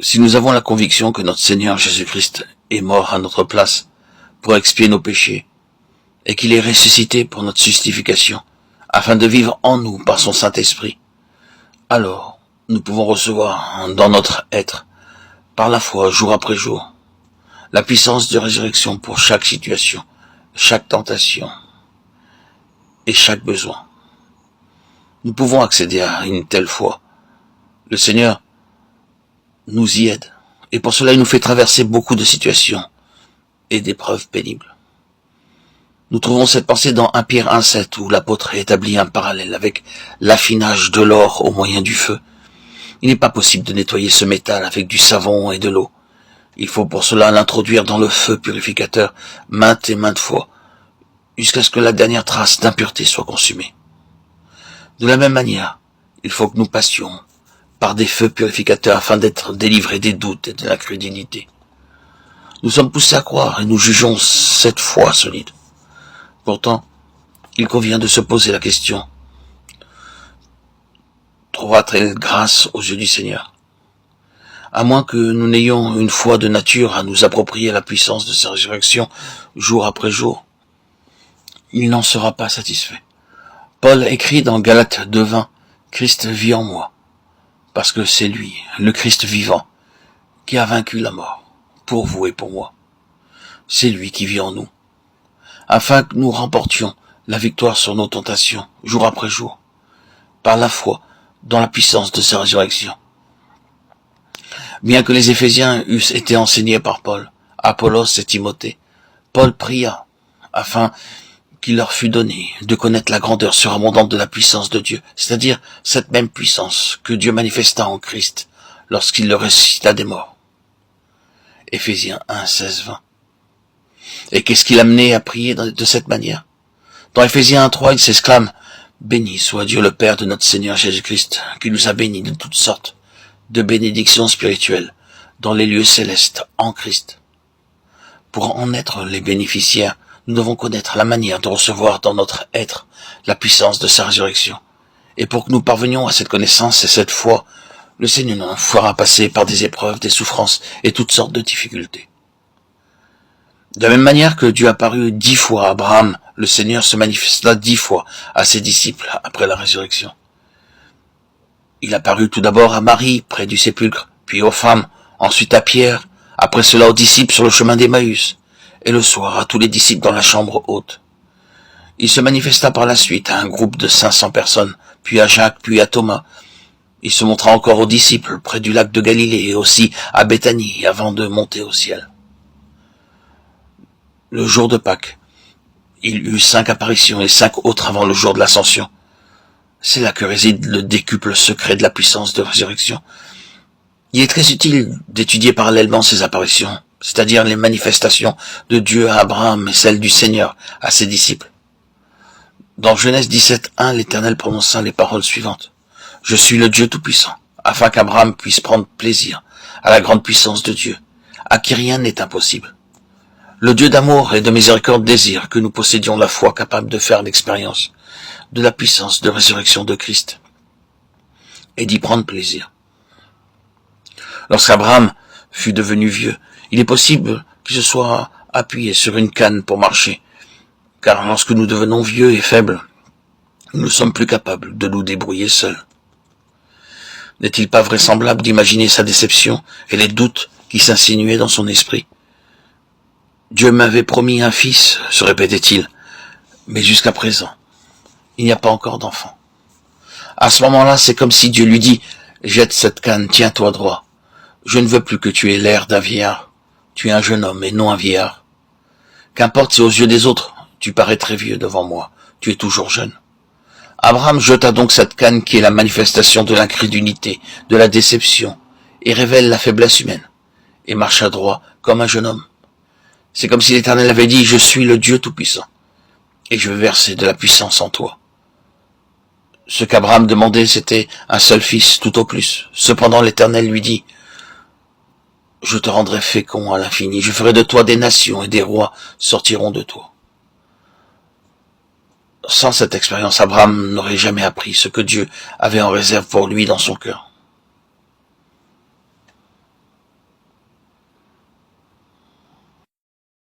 Si nous avons la conviction que notre Seigneur Jésus-Christ est mort à notre place pour expier nos péchés, et qu'il est ressuscité pour notre justification, afin de vivre en nous par son Saint-Esprit, alors nous pouvons recevoir dans notre être, par la foi, jour après jour, la puissance de résurrection pour chaque situation, chaque tentation et chaque besoin. Nous pouvons accéder à une telle foi. Le Seigneur nous y aide, et pour cela il nous fait traverser beaucoup de situations et d'épreuves pénibles. Nous trouvons cette pensée dans 1 Pierre 1,7 où l'apôtre établit un parallèle avec l'affinage de l'or au moyen du feu. Il n'est pas possible de nettoyer ce métal avec du savon et de l'eau. Il faut pour cela l'introduire dans le feu purificateur maintes et maintes fois, jusqu'à ce que la dernière trace d'impureté soit consumée. De la même manière, il faut que nous passions par des feux purificateurs afin d'être délivrés des doutes et de l'incrédulité. Nous sommes poussés à croire et nous jugeons cette foi solide. Pourtant, il convient de se poser la question: trouvera-t-elle grâce aux yeux du Seigneur? À moins que nous n'ayons une foi de nature à nous approprier la puissance de sa résurrection jour après jour, il n'en sera pas satisfait. Paul écrit dans Galates 2:20, « Christ vit en moi, parce que c'est lui, le Christ vivant, qui a vaincu la mort, pour vous et pour moi. C'est lui qui vit en nous, afin que nous remportions la victoire sur nos tentations, jour après jour, par la foi dans la puissance de sa résurrection. » Bien que les Éphésiens eussent été enseignés par Paul, Apollos et Timothée, Paul pria afin qu'il leur fût donné de connaître la grandeur surabondante de la puissance de Dieu, c'est-à-dire cette même puissance que Dieu manifesta en Christ lorsqu'il le ressuscita des morts. Éphésiens 1, 16, 20. Et qu'est-ce qui l'a amené à prier de cette manière? Dans Éphésiens 1, 3, il s'exclame: « Béni soit Dieu le Père de notre Seigneur Jésus-Christ, qui nous a bénis de toutes sortes de bénédictions spirituelles dans les lieux célestes en Christ. » Pour en être les bénéficiaires, nous devons connaître la manière de recevoir dans notre être la puissance de sa résurrection. Et pour que nous parvenions à cette connaissance et cette foi, le Seigneur nous fera passer par des épreuves, des souffrances et toutes sortes de difficultés. De la même manière que Dieu a apparu 10 fois à Abraham, le Seigneur se manifesta 10 fois à ses disciples après la résurrection. Il apparut tout d'abord à Marie près du sépulcre, puis aux femmes, ensuite à Pierre, après cela aux disciples sur le chemin d'Emmaüs, et le soir à tous les disciples dans la chambre haute. Il se manifesta par la suite à un groupe de 500 personnes, puis à Jacques, puis à Thomas. Il se montra encore aux disciples près du lac de Galilée et aussi à Béthanie avant de monter au ciel. Le jour de Pâques, il eut 5 apparitions et 5 autres avant le jour de l'Ascension. C'est là que réside le décuple secret de la puissance de résurrection. Il est très utile d'étudier parallèlement ces apparitions, c'est-à-dire les manifestations de Dieu à Abraham et celles du Seigneur à ses disciples. Dans Genèse 17:1, l'Éternel prononça les paroles suivantes: « Je suis le Dieu Tout-Puissant, afin qu'Abraham puisse prendre plaisir à la grande puissance de Dieu, à qui rien n'est impossible. Le Dieu d'amour et de miséricorde désire que nous possédions la foi capable de faire l'expérience de la puissance de résurrection de Christ et d'y prendre plaisir. » Lorsqu'Abraham fut devenu vieux, il est possible qu'il se soit appuyé sur une canne pour marcher, car lorsque nous devenons vieux et faibles, nous ne sommes plus capables de nous débrouiller seuls. N'est-il pas vraisemblable d'imaginer sa déception et les doutes qui s'insinuaient dans son esprit? Dieu m'avait promis un fils, se répétait-il, mais jusqu'à présent, il n'y a pas encore d'enfant. À ce moment-là, c'est comme si Dieu lui dit: « Jette cette canne, tiens-toi droit. Je ne veux plus que tu aies l'air d'un vieillard. Tu es un jeune homme et non un vieillard. Qu'importe si aux yeux des autres, tu parais très vieux devant moi, tu es toujours jeune. » Abraham jeta donc cette canne qui est la manifestation de l'incrédulité, de la déception, et révèle la faiblesse humaine, et marcha droit comme un jeune homme. C'est comme si l'Éternel avait dit: « Je suis le Dieu Tout-Puissant, et je vais verser de la puissance en toi. » Ce qu'Abraham demandait, c'était un seul fils, tout au plus. Cependant, l'Éternel lui dit: « Je te rendrai fécond à l'infini, je ferai de toi des nations, et des rois sortiront de toi. » Sans cette expérience, Abraham n'aurait jamais appris ce que Dieu avait en réserve pour lui dans son cœur.